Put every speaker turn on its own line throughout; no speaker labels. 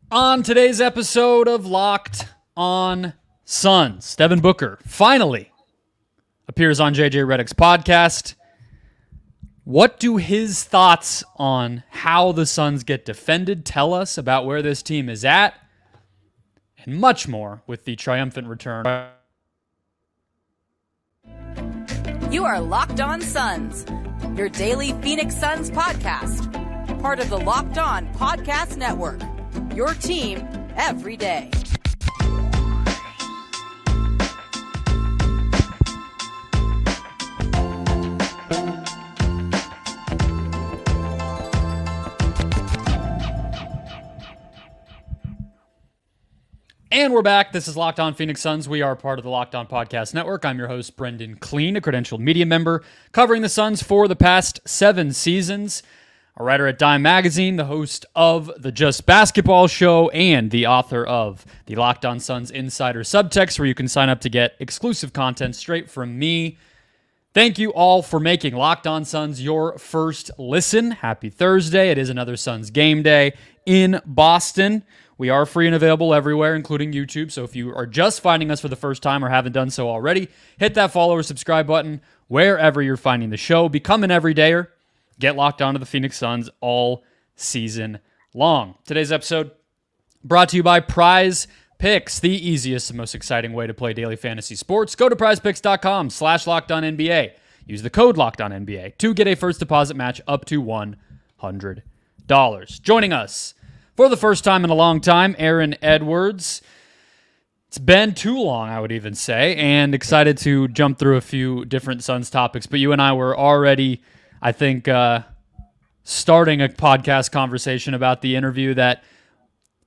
On today's episode of Locked On Suns, Devin Booker finally appears on JJ Redick's podcast. What do his thoughts on how the Suns get defended tell us about where this team is at? And much more with the triumphant return.
You are Locked On Suns, your daily Phoenix Suns podcast. Part of the Locked On Podcast Network, your team every day.
And we're back. This is Locked On Phoenix Suns. We are part of the Locked On Podcast Network. I'm your host, Brendon Kleen, a credentialed media member covering the Suns for the past 7 seasons. A writer at Dime Magazine, the host of the Just Basketball Show, and the author of the Locked On Suns Insider Subtext, where you can sign up to get exclusive content straight from me. Thank you all for making Locked On Suns your first listen. Happy Thursday. It is another Suns game day in Boston. We are free and available everywhere, including YouTube. So if you are just finding us for the first time or haven't done so already, hit that follow or subscribe button wherever you're finding the show. Become an everydayer. Get locked onto the Phoenix Suns all season long. Today's episode brought to you by Prize Picks, the easiest and most exciting way to play daily fantasy sports. Go to prizepicks.com/LockedOnNBA. Use the code LockedOnNBA to get a first deposit match up to $100. Joining us for the first time in a long time, Aaron Edwards. It's been too long, I would even say, and excited to jump through a few different Suns topics. But you and I were already, I think, starting a podcast conversation about the interview that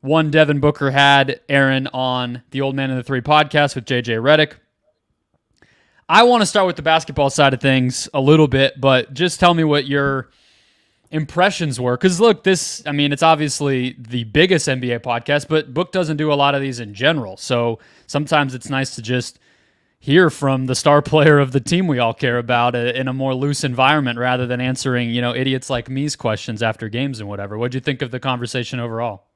one Devin Booker had Aaron on the Old Man and the Three podcast with JJ Redick. I want to start with the basketball side of things a little bit, but just tell me what your impressions were. Because look, this, I mean, it's obviously the biggest NBA podcast, but Book doesn't do a lot of these in general. So sometimes it's nice to just hear from the star player of the team we all care about in a more loose environment rather than answering, idiots like me's questions after games and whatever. What'd you think of the conversation overall?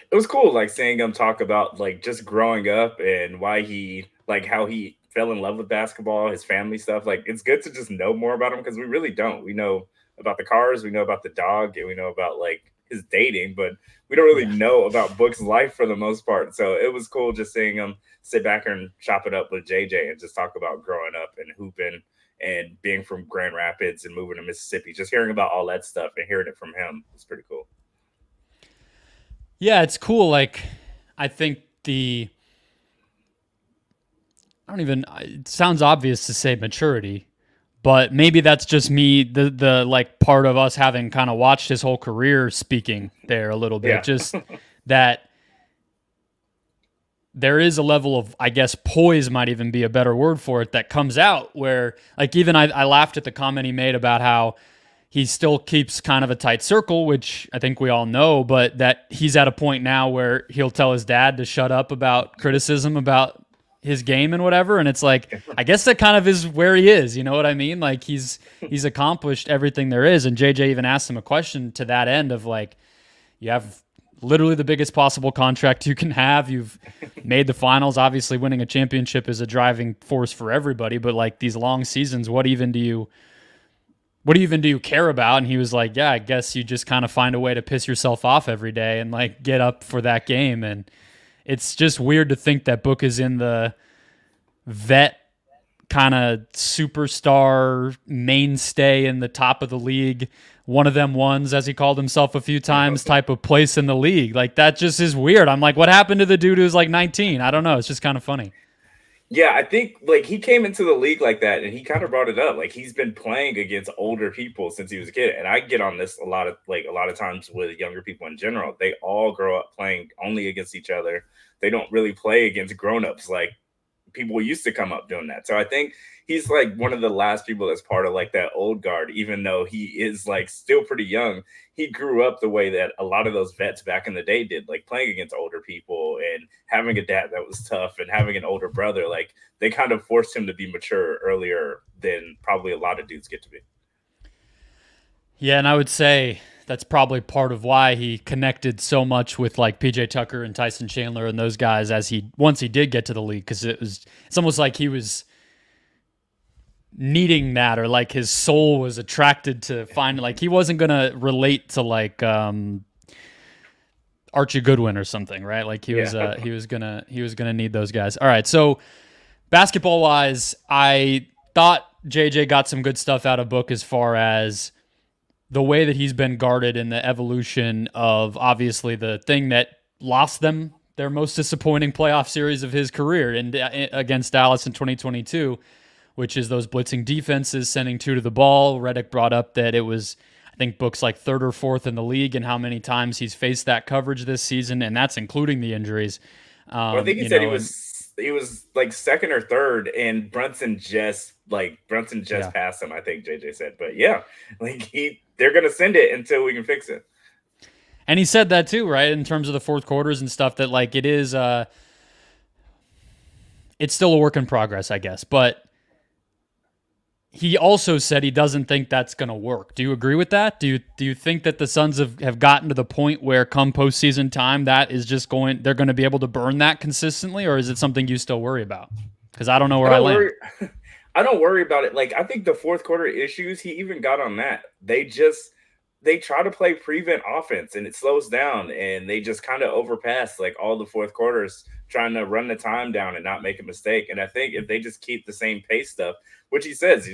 It was cool, seeing him talk about just growing up and why he how he fell in love with basketball, his family stuff. It's good to just know more about him because we really don't. We know about the cars, we know about the dog, and we know about his dating, but we don't really know about Book's life for the most part. So it was cool just seeing him sit back and chop it up with JJ and just talk about growing up and hooping and being from Grand Rapids and moving to Mississippi. Just hearing about all that stuff and hearing it from him was pretty cool.
Yeah, it's cool. I think it sounds obvious to say maturity, but maybe that's just me, the part of us having kind of watched his whole career speaking there a little bit. Yeah. Just that there is a level of, I guess, poise might even be a better word for it, that comes out where, even I laughed at the comment he made about how he still keeps kind of a tight circle, which I think we all know, but that he's at a point now where he'll tell his dad to shut up about criticism about his game and whatever. And it's I guess that kind of is where he is. You know what I mean? He's accomplished everything there is. And JJ even asked him a question to that end of you have literally the biggest possible contract you can have. You've made the finals. Obviously winning a championship is a driving force for everybody, but these long seasons, what even do you care about? And he was yeah, I guess you just kind of find a way to piss yourself off every day and get up for that game. And it's just weird to think that Book is in the vet kind of superstar mainstay in the top of the league, one of them ones, as he called himself a few times, type of place in the league. That just is weird. I'm what happened to the dude who's 19? I don't know. It's just kind of funny.
Yeah, I think he came into the league like that, and he kind of brought it up. He's been playing against older people since he was a kid, and I get on this a lot of times with younger people in general. They all grow up playing only against each other. They don't really play against grown-ups like people used to come up doing that. So I think he's one of the last people that's part of that old guard, even though he is still pretty young. He grew up the way that a lot of those vets back in the day did, playing against older people and having a dad that was tough and having an older brother. They kind of forced him to be mature earlier than probably a lot of dudes get to be.
Yeah, and I would say that's probably part of why he connected so much with like PJ Tucker and Tyson Chandler and those guys once he did get to the league, because it's almost like he was needing that, or like his soul was attracted to find, like he wasn't gonna relate to like Archie Goodwin or something, right? Like he was gonna need those guys. All right, so basketball wise, I thought JJ got some good stuff out of Book as far as the way that he's been guarded in the evolution of obviously the thing that lost them their most disappointing playoff series of his career against Dallas in 2022, which is those blitzing defenses sending two to the ball. Redick brought up that it was, I think, Book's like third or fourth in the league and how many times he's faced that coverage this season, and that's including the injuries.
I think he said he was like second or third, and Brunson just passed him, I think JJ said. But yeah, like they're gonna send it until we can fix it.
And he said that too, right? In terms of the fourth quarters and stuff, that like it's still a work in progress, I guess. But he also said he doesn't think that's going to work. Do you agree with that? Do you think that the Suns have gotten to the point where come postseason time, that is just they're going to be able to burn that consistently, or is it something you still worry about? Because I don't know where I land.
I don't worry about it. Like, I think the fourth quarter issues, he even got on that. They try to play prevent offense and it slows down, and they just kind of overpass like all the fourth quarters trying to run the time down and not make a mistake. And I think if they just keep the same pace stuff, which he says,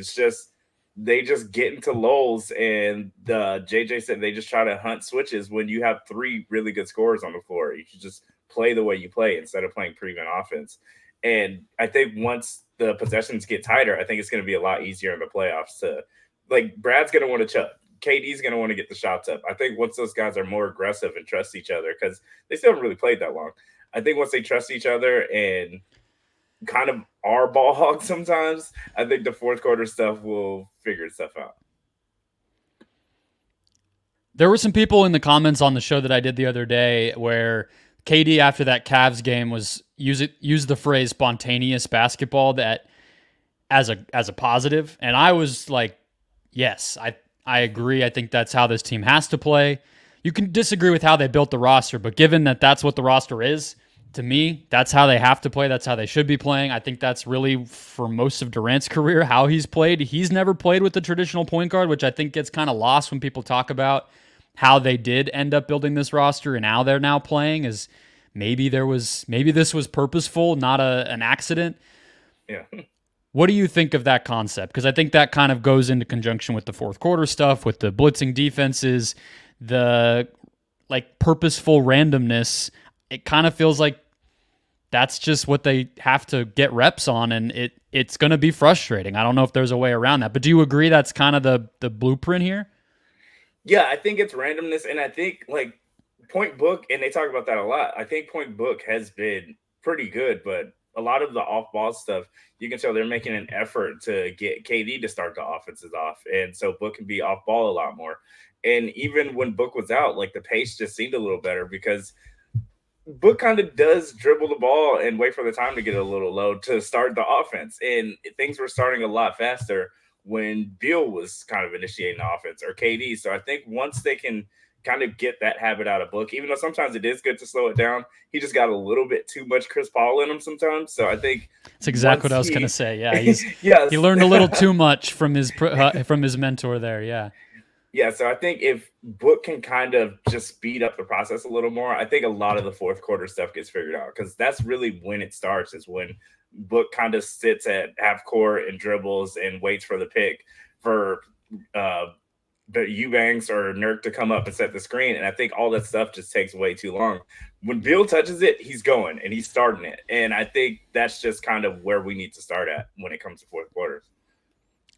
they just get into lulls, and JJ said they just try to hunt switches when you have three really good scorers on the floor. You should just play the way you play instead of playing prevent offense. And I think once the possessions get tighter, I think it's going to be a lot easier in the playoffs to, like, Brad's going to want to chuck. KD's going to want to get the shots up. I think once those guys are more aggressive and trust each other, because they still haven't really played that long. I think once they trust each other and kind of are ball hogs sometimes, I think the fourth quarter stuff will figure itself out.
There were some people in the comments on the show that I did the other day where KD after that Cavs game was used the phrase spontaneous basketball that as a positive, and I was like, yes, I agree. I think that's how this team has to play. You can disagree with how they built the roster, but given that that's what the roster is, to me, that's how they have to play. That's how they should be playing. I think that's really, for most of Durant's career, how he's played. He's never played with the traditional point guard, which I think gets kind of lost when people talk about how they did end up building this roster and how they're now playing. Is maybe this was purposeful, not an accident.
Yeah.
What do you think of that concept? Because I think that kind of goes into conjunction with the fourth quarter stuff, with the blitzing defenses, the like purposeful randomness. It kind of feels like that's just what they have to get reps on, and it's going to be frustrating. I don't know if there's a way around that, but do you agree that's kind of the blueprint here?
Yeah, I think it's randomness, and I think like Point Book, and they talk about that a lot. I think Point Book has been pretty good, but a lot of the off-ball stuff, you can tell they're making an effort to get KD to start the offenses off, and so Book can be off-ball a lot more. And even when Book was out, like the pace just seemed a little better because Book kind of does dribble the ball and wait for the time to get a little low to start the offense. And things were starting a lot faster when Beal was kind of initiating the offense, or KD. So I think once they can kind of get that habit out of Book, even though sometimes it is good to slow it down, he just got a little bit too much Chris Paul in him sometimes. So I think
that's exactly what I was going to say. Yeah, he learned a little too much from his mentor there. Yeah.
Yeah, so I think if Book can kind of just speed up the process a little more, I think a lot of the fourth quarter stuff gets figured out, because that's really when it starts, is when Book kind of sits at half court and dribbles and waits for the pick for the Eubanks or Nurk to come up and set the screen. And I think all that stuff just takes way too long. When Beal touches it, he's going and he's starting it. And I think that's just kind of where we need to start at when it comes to fourth quarters.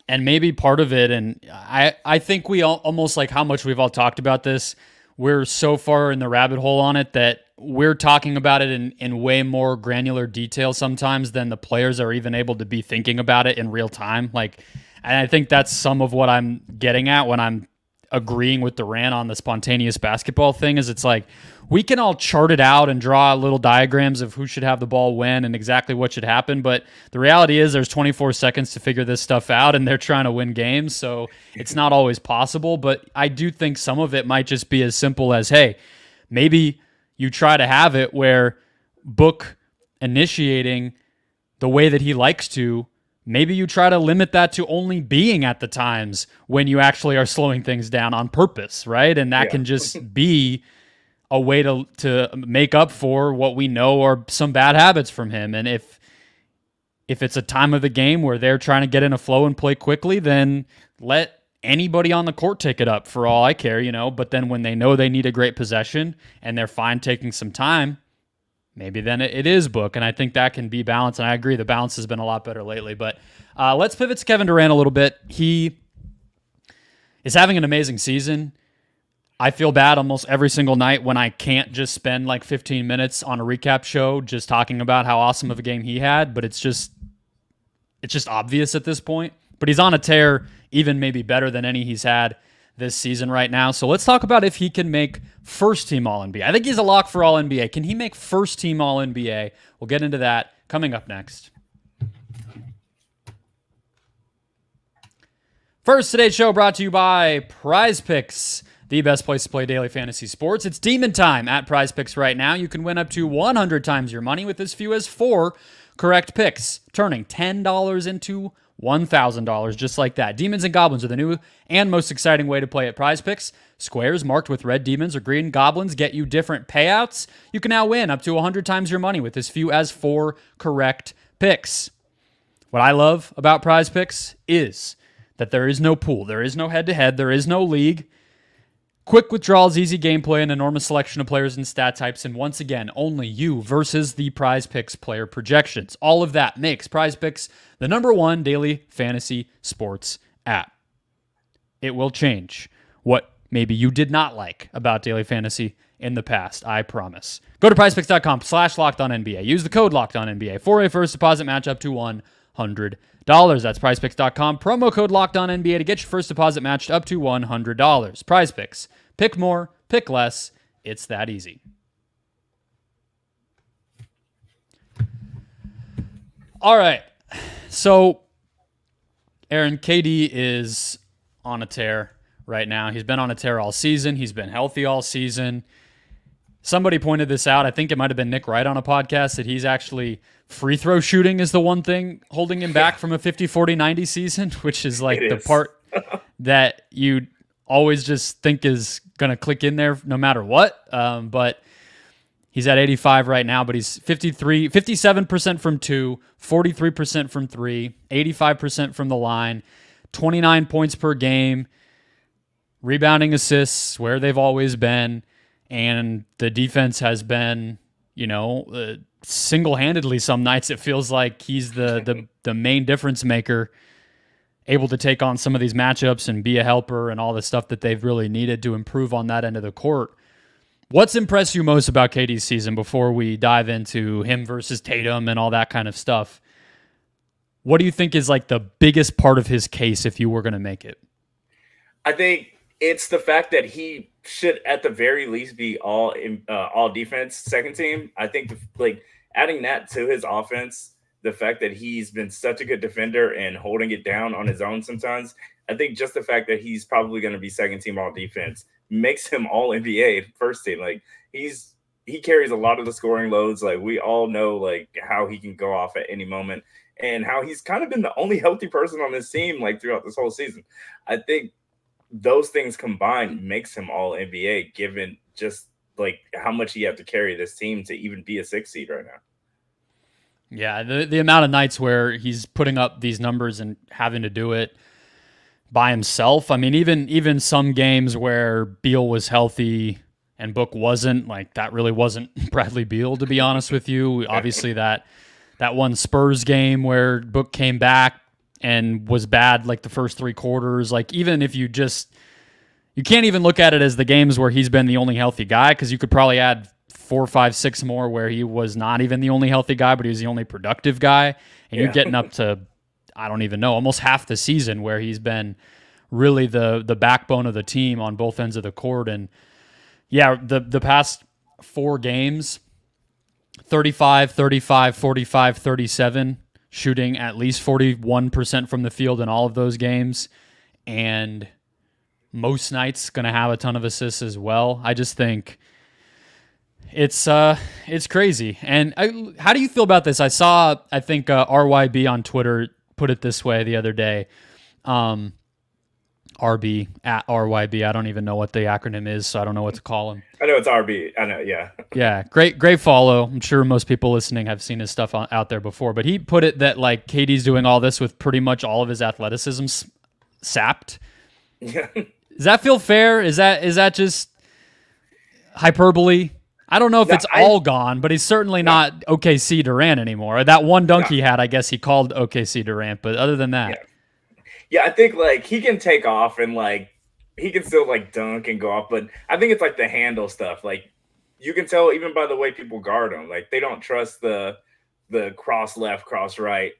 And maybe part of it, and I think we almost, like how much we've all talked about this, we're so far in the rabbit hole on it that we're talking about it in way more granular detail sometimes than the players are even able to be thinking about it in real time. And I think that's some of what I'm getting at when I'm agreeing with Durant on the spontaneous basketball thing is it's like we can all chart it out and draw little diagrams of who should have the ball when and exactly what should happen. But the reality is there's 24 seconds to figure this stuff out, and they're trying to win games. So it's not always possible. But I do think some of it might just be as simple as, hey, maybe you try to have it where Book initiating the way that he likes to, maybe you try to limit that to only being at the times when you actually are slowing things down on purpose, right? And that can just be a way to make up for what we know are some bad habits from him. And if it's a time of the game where they're trying to get in a flow and play quickly, then let anybody on the court take it up for all I care, But then when they know they need a great possession and they're fine taking some time, maybe then it is Book, and I think that can be balanced, and I agree the balance has been a lot better lately. But let's pivot to Kevin Durant a little bit. He is having an amazing season. I feel bad almost every single night when I can't just spend like 15 minutes on a recap show just talking about how awesome of a game he had, but it's just obvious at this point. But he's on a tear, even maybe better than any he's had this season right now. So let's talk about if he can make first-team All-NBA. I think he's a lock for All-NBA. Can he make first-team All-NBA? We'll get into that coming up next. First, today's show brought to you by Prize Picks, the best place to play daily fantasy sports. It's demon time at Prize Picks right now. You can win up to 100 times your money with as few as 4 correct picks, turning $10 into $1,000 just like that. Demons and Goblins are the new and most exciting way to play at Prize Picks. Squares marked with red demons or green goblins get you different payouts. You can now win up to 100 times your money with as few as 4 correct picks. What I love about Prize Picks is that there is no pool, there is no head-to-head, there is no league. Quick withdrawals, easy gameplay, an enormous selection of players and stat types, and once again, only you versus the Prize Picks player projections. All of that makes Prize Picks the #1 daily fantasy sports app. It will change what maybe you did not like about daily fantasy in the past, I promise. Go to prizepicks.com/LockedOnNBA. Use the code LockedOnNBA for a first deposit match up to $100. That's prizepicks.com. Promo code LockedOnNBA to get your first deposit matched up to $100. Prize Picks. Pick more, pick less. It's that easy. All right. So, Aaron, KD is on a tear right now. He's been on a tear all season. He's been healthy all season. Somebody pointed this out. I think it might have been Nick Wright on a podcast that he's actually free throw shooting is the one thing holding him back from a 50-40-90 season, which is like the part that you always just think is going to click in there no matter what. But he's at 85 right now, but he's 57% from 2, 43% from 3, 85% from the line, 29 points per game, rebounding, assists where they've always been. And the defense has been, single-handedly some nights it feels like he's the main difference maker, able to take on some of these matchups and be a helper and all the stuff that they've really needed to improve on that end of the court. What's impressed you most about KD's season before we dive into him versus Tatum and all that kind of stuff? What do you think is like the biggest part of his case if you were going to make it?
I think it's the fact that he should at the very least be all defense second team. I think adding that to his offense, the fact that he's been such a good defender and holding it down on his own sometimes, I think just the fact that he's probably going to be second team all defense makes him all NBA first team. Like he carries a lot of the scoring loads. Like we all know like how he can go off at any moment and how he's kind of been the only healthy person on this team like throughout this whole season. I think those things combined makes him all NBA, given just like how much he had to carry this team to even be a 6 seed right now.
Yeah, the amount of nights where he's putting up these numbers and having to do it by himself. I mean, even some games where Beal was healthy and Book wasn't, like that really wasn't Bradley Beal, to be honest with you. Obviously that one Spurs game where Book came back and was bad like the first 3 quarters. Like even if you can't even look at it as the games where he's been the only healthy guy, because you could probably add 4, 5, 6 more where he was not even the only healthy guy, but he was the only productive guy. And you're getting up to, I don't even know, almost half the season where he's been really the backbone of the team on both ends of the court. And yeah, the past 4 games, 35, 35, 45, 37, shooting at least 41% from the field in all of those games. And most nights going to have a ton of assists as well. I just think it's crazy. And how do you feel about this? I think RYB on Twitter put it this way the other day. RB at RYB. I don't even know what the acronym is, so I don't know what to call him.
I know it's RB. I know, yeah.
Yeah, great follow. I'm sure most people listening have seen his stuff out there before, but he put it that like KD's doing all this with pretty much all of his athleticism sapped.
Yeah.
Does that feel fair? Is that just hyperbole? I don't know if it's all gone, but he's certainly not OKC Durant anymore. That one dunk he had, I guess he called OKC Durant, but other than that.
Yeah, I think like he can take off and like he can still like dunk and go off, but I think it's like the handle stuff. Like you can tell even by the way people guard him, like they don't trust the cross left, cross right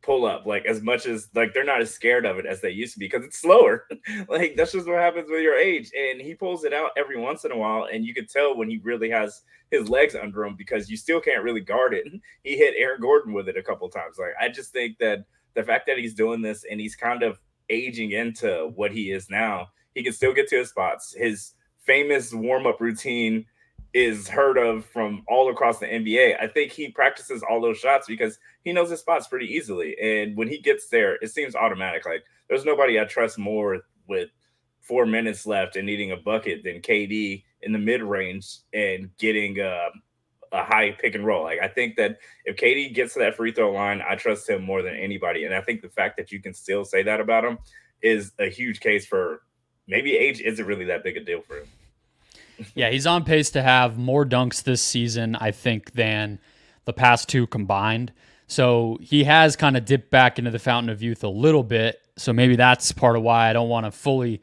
pull up like as much as like they're not as scared of it as they used to be because it's slower. Like that's just what happens with your age. And he pulls it out every once in a while, and you can tell when he really has his legs under him because you still can't really guard it. He hit Aaron Gordon with it a couple times. Like I just think that the fact that he's doing this and he's kind of aging into what he is now, he can still get to his spots. His famous warm-up routine is heard of from all across the NBA. I think he practices all those shots because he knows his spots pretty easily. And when he gets there, it seems automatic. Like there's nobody I trust more with 4 minutes left and needing a bucket than KD in the mid-range and getting a high pick and roll. Like I think that if KD gets to that free throw line, I trust him more than anybody. And I think the fact that you can still say that about him is a huge case for maybe age isn't really that big a deal for him.
Yeah, he's on pace to have more dunks this season, I think, than the past 2 combined. So he has kind of dipped back into the fountain of youth a little bit. So maybe that's part of why I don't want to fully,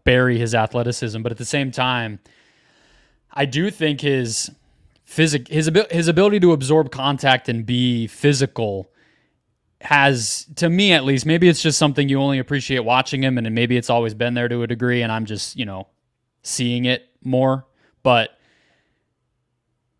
bury his athleticism. But at the same time, I do think his ability to absorb contact and be physical has, to me at least, maybe it's just something you only appreciate watching him, and maybe it's always been there to a degree, and I'm just, seeing it more. But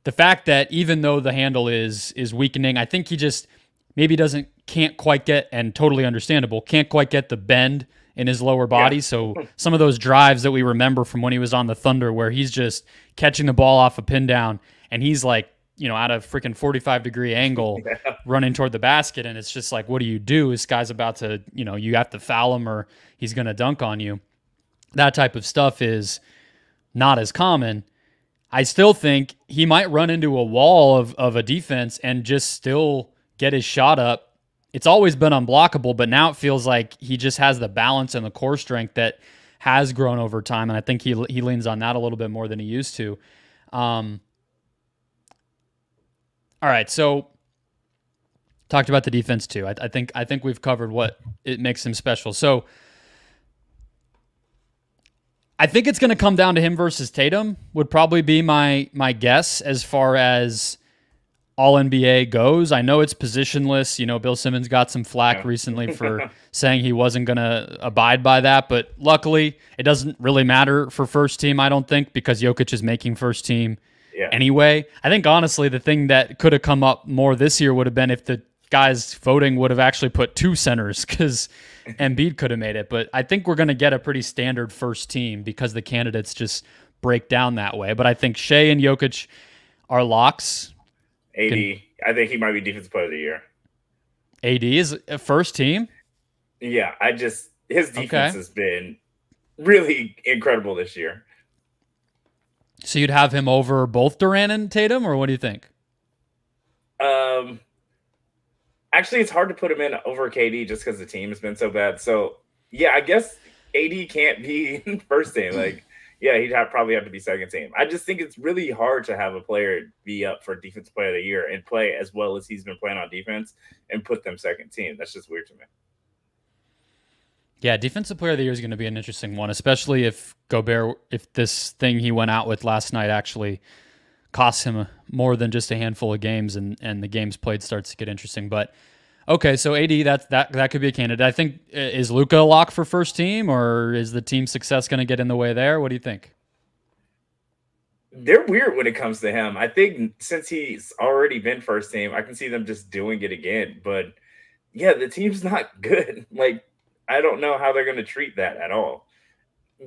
the fact that even though the handle is weakening, I think he just maybe can't quite get, and totally understandable, can't quite get the bend in his lower body. Yeah. So some of those drives that we remember from when he was on the Thunder where he's just catching the ball off a pin down and he's like, at a freaking 45-degree angle running toward the basket. And it's just like, what do you do? This guy's about to, you have to foul him or he's going to dunk on you. That type of stuff is not as common. I still think he might run into a wall of a defense and just still get his shot up. It's always been unblockable, but now it feels like he just has the balance and the core strength that has grown over time, and I think he leans on that a little bit more than he used to. All right, so talked about the defense too. I think we've covered what it makes him special. So I think it's going to come down to him versus Tatum would probably be my guess as far as all NBA goes. I know it's positionless. Bill Simmons got some flack recently for saying he wasn't going to abide by that, but luckily it doesn't really matter for first team, I don't think, because Jokic is making first team anyway. I think honestly the thing that could have come up more this year would have been if the guys voting would have actually put 2 centers because Embiid could have made it. But I think we're going to get a pretty standard first team because the candidates just break down that way. But I think Shea and Jokic are locks.
AD, I think he might be defensive player of the year.
AD is a first team?
Yeah, his defense has been really incredible this year.
So you'd have him over both Durant and Tatum, or what do you think?
Actually, it's hard to put him in over KD just because the team has been so bad. So, yeah, I guess AD can't be first team. Like, yeah, he'd probably have to be second team. I just think it's really hard to have a player be up for defensive player of the year and play as well as he's been playing on defense and put them second team. That's just weird to me.
Yeah, defensive player of the year is going to be an interesting one, especially if Gobert, if this thing he went out with last night actually costs him more than just a handful of games and the games played starts to get interesting. But Okay, so AD, that could be a candidate. I think, is Luka a lock for first team, or is the team's success going to get in the way there? What do you think?
They're weird when it comes to him. I think since he's already been first team, I can see them just doing it again. But yeah, the team's not good. Like, I don't know how they're going to treat that at all.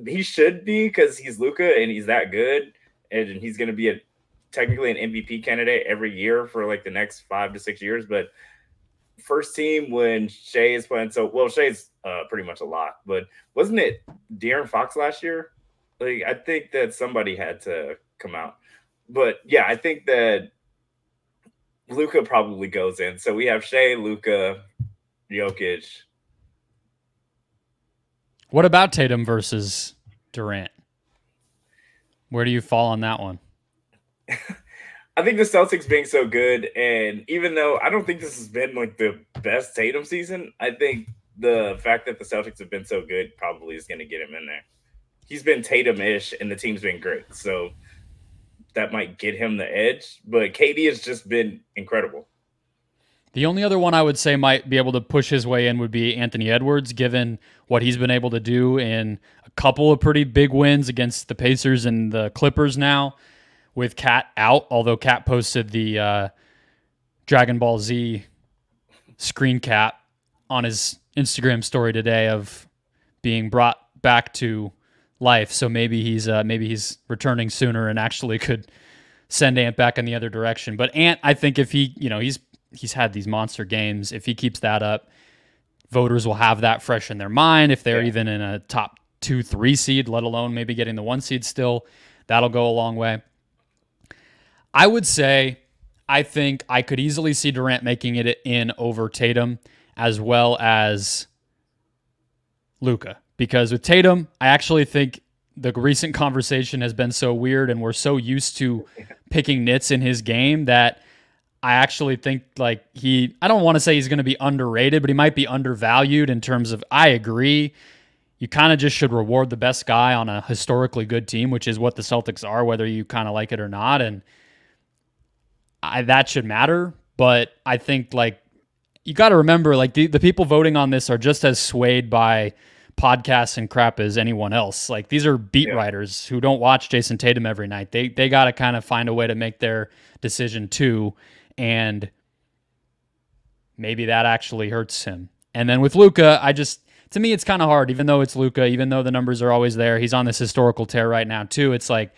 He should be, because he's Luka and he's that good, and he's going to be technically an MVP candidate every year for like the next 5 to 6 years. But first team when Shea is playing, Shea's pretty much a lock. But wasn't it De'Aaron Fox last year? Like, I think that somebody had to come out. But yeah, I think that Luka probably goes in. So we have Shea, Luka, Jokic.
What about Tatum versus Durant? Where do you fall on that one?
I think the Celtics being so good, and even though I don't think this has been like the best Tatum season, I think the fact that the Celtics have been so good probably is going to get him in there. He's been Tatum-ish, and the team's been great, so that might get him the edge. But KD has just been incredible.
The only other one I would say might be able to push his way in would be Anthony Edwards, given what he's been able to do in a couple of pretty big wins against the Pacers and the Clippers now, with Cat out, although Cat posted the Dragon Ball Z screen cap on his Instagram story today of being brought back to life. So maybe he's returning sooner and actually could send Ant back in the other direction. But Ant, I think if he's had these monster games, if he keeps that up, voters will have that fresh in their mind. If they're even in a top 2-3 seed, let alone maybe getting the 1 seed still, that'll go a long way. I would say I think I could easily see Durant making it in over Tatum as well as Luka. Because with Tatum, I actually think the recent conversation has been so weird and we're so used to picking nits in his game that I actually think like I don't want to say he's going to be underrated, but he might be undervalued in terms of, I agree, you kind of just should reward the best guy on a historically good team, which is what the Celtics are, whether you kind of like it or not. And that should matter. But I think like you got to remember, like the people voting on this are just as swayed by podcasts and crap as anyone else. Like these are beat writers who don't watch Jason Tatum every night. They got to kind of find a way to make their decision too. And maybe that actually hurts him. And then with Luka, to me, it's kind of hard, even though it's Luka, even though the numbers are always there. He's on this historical tear right now too. It's like,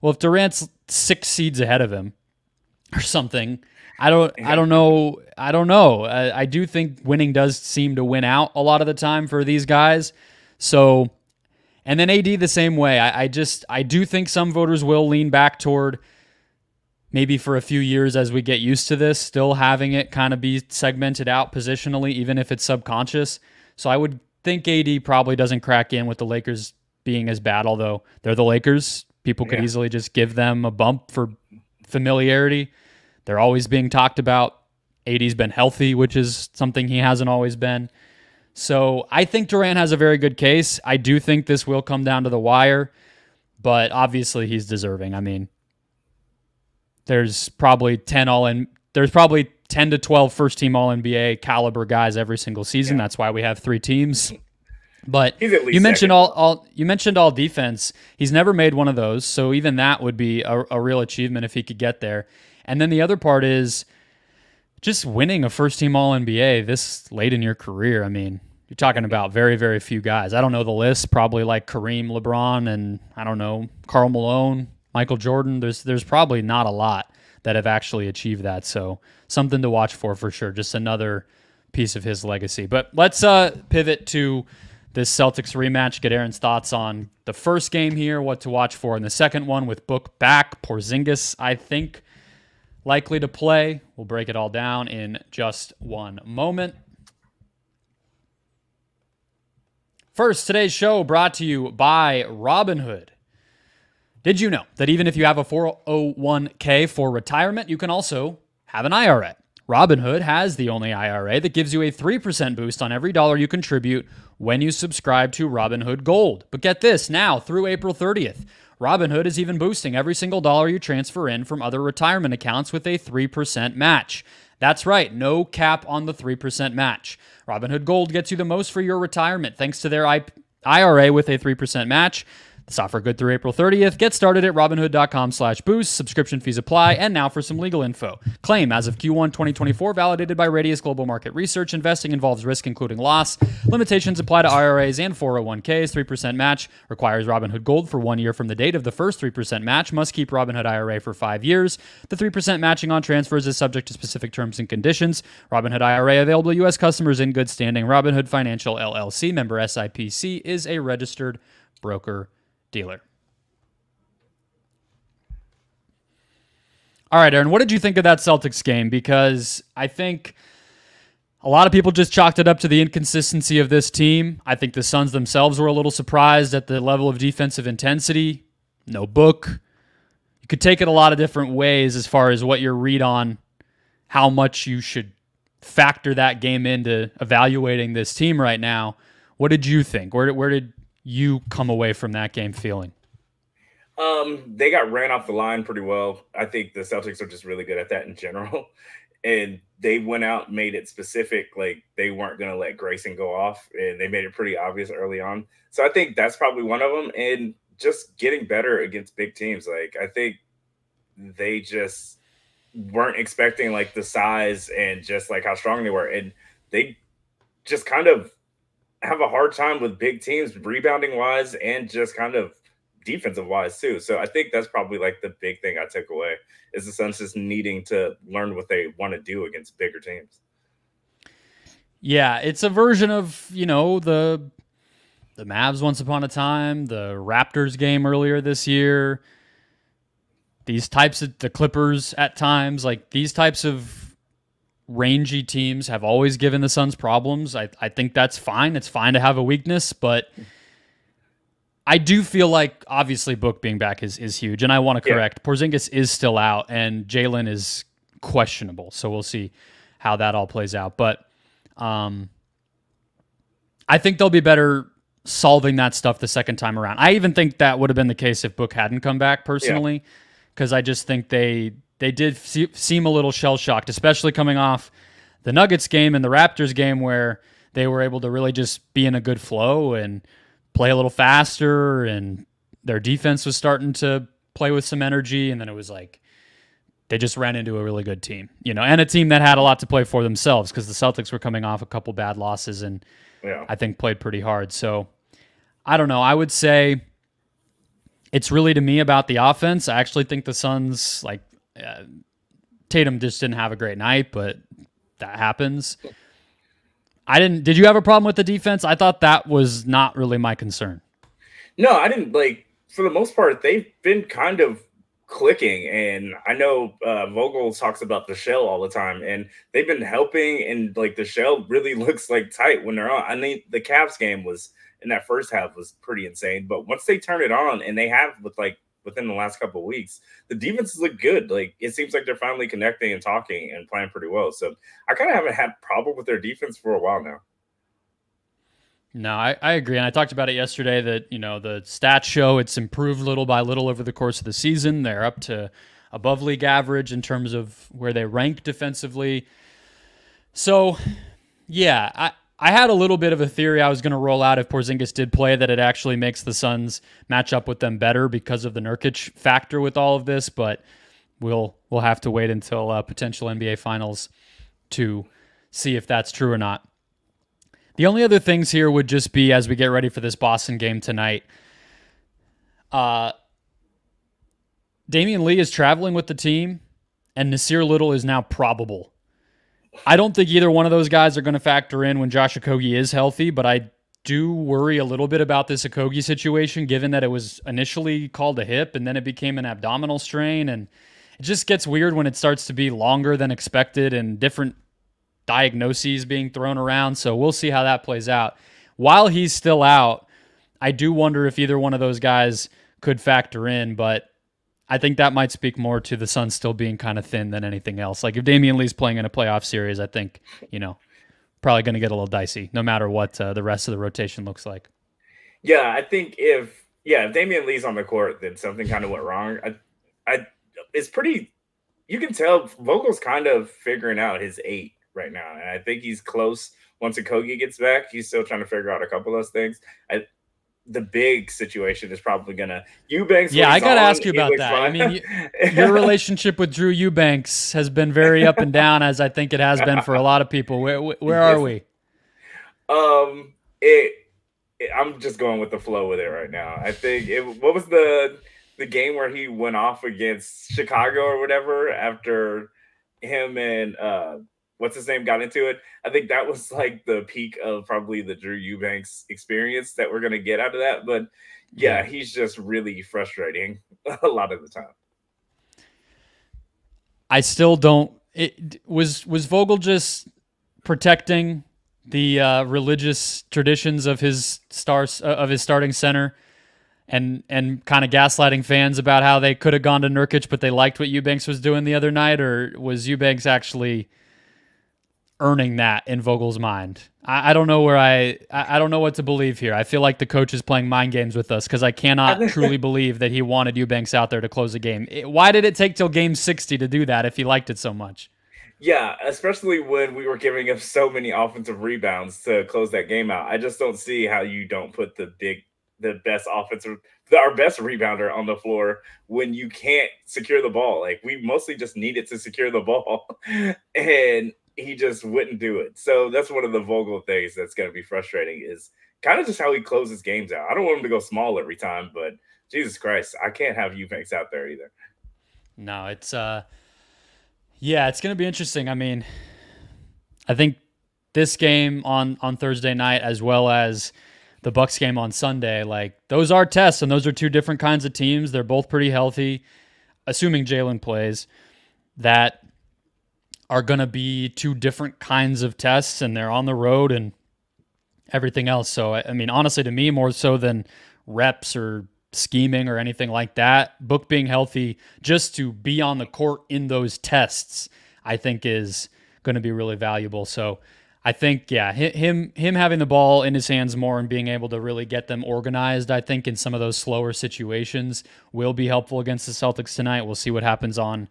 well, if Durant's 6 seeds ahead of him or something, I don't know. I do think winning does seem to win out a lot of the time for these guys. So, and then AD the same way. I do think some voters will lean back toward maybe for a few years as we get used to this, still having it kind of be segmented out positionally, even if it's subconscious. So I would think AD probably doesn't crack in with the Lakers being as bad, although they're the Lakers. People could easily just give them a bump for familiarity. They're always being talked about. AD's been healthy, which is something he hasn't always been. So I think Durant has a very good case. I do think this will come down to the wire, but obviously he's deserving. I mean, there's probably 10 to 12 first team All-NBA caliber guys every single season. That's why we have 3 teams. But you mentioned all defense. He's never made one of those, so even that would be a real achievement if he could get there. And then the other part is just winning a first team All-NBA this late in your career. I mean, you're talking about very, very few guys. I don't know the list, probably like Kareem, LeBron, and I don't know, Karl Malone, Michael Jordan. There's probably not a lot that have actually achieved that. So something to watch for sure. Just another piece of his legacy. But let's pivot to this Celtics rematch. Get Aaron's thoughts on the first game here, what to watch for in the second one with Book back. Porzingis, I think, likely to play. We'll break it all down in just one moment. First, today's show brought to you by Robinhood. Did you know that even if you have a 401k for retirement, you can also have an IRA? Robinhood has the only IRA that gives you a 3% boost on every dollar you contribute when you subscribe to Robinhood Gold. But get this, now through April 30th, Robinhood is even boosting every single dollar you transfer in from other retirement accounts with a 3% match. That's right, no cap on the 3% match. Robinhood Gold gets you the most for your retirement thanks to their IRA with a 3% match. This offer good through April 30th. Get started at Robinhood.com/boost. Subscription fees apply. And now for some legal info. Claim as of Q1 2024, validated by Radius Global Market Research. Investing involves risk, including loss. Limitations apply to IRAs and 401ks. 3% match requires Robinhood Gold for 1 year from the date of the first 3% match. Must keep Robinhood IRA for 5 years. The 3% matching on transfers is subject to specific terms and conditions. Robinhood IRA available to U.S. customers in good standing. Robinhood Financial LLC, member SIPC, is a registered broker dealer. All right, Aaron, what did you think of that Celtics game? Because I think a lot of people just chalked it up to the inconsistency of this team. I think the Suns themselves were a little surprised at the level of defensive intensity. No book. You could take it a lot of different ways as far as what your read on how much you should factor that game into evaluating this team right now. What did you think? Where did you come away from that game feeling?
They got ran off the line pretty well. I think the Celtics are just really good at that in general. And they went out, made it specific, like they weren't going to let Grayson go off. And they made it pretty obvious early on. So I think that's probably one of them. And just getting better against big teams. Like, I think they just weren't expecting like the size and just like how strong they were. And they just kind of have a hard time with big teams rebounding wise and just kind of defensive wise too. So I think that's probably like the big thing I took away is the Suns just needing to learn what they want to do against bigger teams.
Yeah, it's a version of, the Mavs once upon a time, the Raptors game earlier this year, these types of the Clippers at times, like these types of rangy teams have always given the Suns problems. I think that's fine. It's fine to have a weakness, but I do feel like obviously Book being back is huge, and I want to correct. Yeah. Porzingis is still out, and Jalen is questionable, so we'll see how that all plays out. But I think they'll be better solving that stuff the second time around. I even think that would have been the case if Book hadn't come back personally, because I just think they did seem a little shell-shocked, especially coming off the Nuggets game and the Raptors game where they were able to really just be in a good flow and play a little faster, and their defense was starting to play with some energy, and then it was like they just ran into a really good team, and a team that had a lot to play for themselves because the Celtics were coming off a couple bad losses and I think played pretty hard. So I don't know. I would say it's really to me about the offense. I actually think the Suns, Tatum just didn't have a great night, but that happens. Did you have a problem with the defense? I thought that was not really my concern.
No, I didn't. For the most part, they've been kind of clicking. And I know Vogel talks about the shell all the time, and they've been helping. And the shell really looks tight when they're on. I mean, the Cavs game in that first half was pretty insane. But once they turn it on, and they have within the last couple of weeks, the defenses look good. It seems like they're finally connecting and talking and playing pretty well. So I kind of haven't had a problem with their defense for a while now.
No, I agree. And I talked about it yesterday that, the stats show it's improved little by little over the course of the season. They're up to above league average in terms of where they rank defensively. So, yeah, I had a little bit of a theory I was going to roll out if Porzingis did play that it actually makes the Suns match up with them better because of the Nurkic factor with all of this, but we'll have to wait until potential NBA Finals to see if that's true or not. The only other things here would just be as we get ready for this Boston game tonight. Damian Lee is traveling with the team, and Nasir Little is now probable. I don't think either one of those guys are going to factor in when Josh Okogie is healthy, but I do worry a little bit about this Okogie situation, given that it was initially called a hip and then it became an abdominal strain, and it just gets weird when it starts to be longer than expected and different diagnoses being thrown around, so we'll see how that plays out. While he's still out, I do wonder if either one of those guys could factor in, but I think that might speak more to the Suns still being kind of thin than anything else. If Damian Lee's playing in a playoff series, I think, probably going to get a little dicey, no matter what the rest of the rotation looks like.
Yeah, I think if Yeah, if Damian Lee's on the court, then something kind of went wrong. It's pretty. You can tell Vogel's kind of figuring out his 8 right now, and I think he's close. Once Okogie gets back, he's still trying to figure out a couple of those things. The big situation is probably gonna Eubanks.
Yeah, I got to ask you about that.
Fine.
I mean, your relationship with Drew Eubanks has been very up and down, as I think it has been for a lot of people. Where are we?
I'm just going with the flow with it right now. I think what was the game where he went off against Chicago or whatever after him and what's his name got into it. I think that was like the peak of probably the Drew Eubanks experience that we're going to get out of that. But yeah, he's just really frustrating a lot of the time.
I still don't. Was Vogel just protecting the religious traditions of his starting center, and kind of gaslighting fans about how they could have gone to Nurkic, but they liked what Eubanks was doing the other night? Or was Eubanks actually earning that in Vogel's mind? I don't know where I don't know what to believe here. I feel like the coach is playing mind games with us, because I cannot truly believe that he wanted Eubanks out there to close the game. Why did it take till game 60 to do that if he liked it so much?
Yeah, especially when we were giving up so many offensive rebounds to close that game out. I just don't see how you don't put our best rebounder on the floor when you can't secure the ball. Like, we mostly just needed to secure the ball, and he just wouldn't do it. So that's one of the Vogel things that's going to be frustrating, is kind of just how he closes games out. I don't want him to go small every time, but Jesus Christ, I can't have Eubanks out there either.
No, it's yeah, it's going to be interesting. I mean, I think this game on Thursday night, as well as the Bucks game on Sunday, like, those are tests, and those are two different kinds of teams. They're both pretty healthy, assuming Jalen plays, that are going to be two different kinds of tests, and they're on the road and everything else. So, I mean, honestly, to me, more so than reps or scheming or anything like that, Book being healthy just to be on the court in those tests, I think is going to be really valuable. So I think, yeah, him having the ball in his hands more and being able to really get them organized, I think in some of those slower situations, will be helpful against the Celtics tonight. We'll see what happens on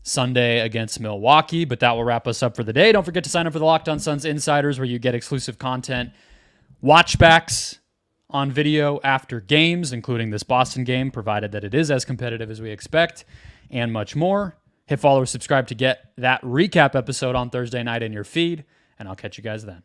Sunday against Milwaukee, but that will wrap us up for the day. Don't forget to sign up for the Locked On Suns Insiders, where you get exclusive content, watchbacks on video after games, including this Boston game, provided that it is as competitive as we expect, and much more. Hit follow or subscribe to get that recap episode on Thursday night in your feed, and I'll catch you guys then.